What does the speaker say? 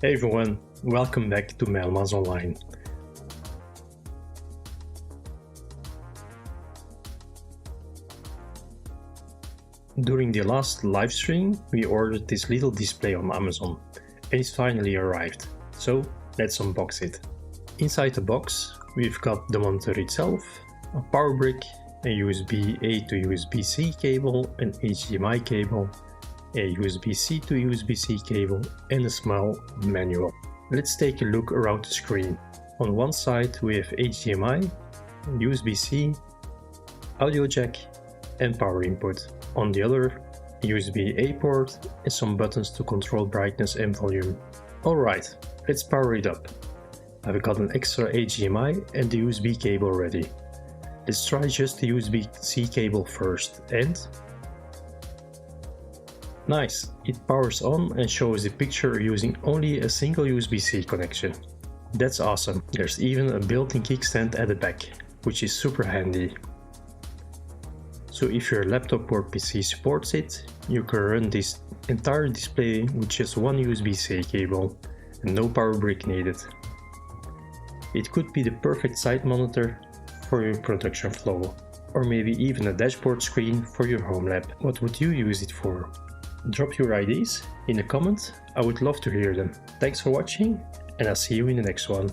Hey everyone, welcome back to Mylemans Online. During the last live stream, we ordered this little display on Amazon, and it's finally arrived, so let's unbox it. Inside the box, we've got the monitor itself, a power brick, a USB-A to USB-C cable, an HDMI cable, a USB-C to USB-C cable, and a small manual. Let's take a look around the screen. On one side we have HDMI, USB-C, audio jack and power input. On the other, a USB-A port and some buttons to control brightness and volume. Alright, let's power it up. I've got an extra HDMI and the USB cable ready. Let's try just the USB-C cable first and... Nice, it powers on and shows the picture using only a single USB-C connection. That's awesome, there's even a built-in kickstand at the back, which is super handy. So if your laptop or PC supports it, you can run this entire display with just one USB-C cable and no power brick needed. It could be the perfect side monitor for your production flow, or maybe even a dashboard screen for your home lab. What would you use it for? Drop your ideas in the comments, I would love to hear them. Thanks for watching and I'll see you in the next one.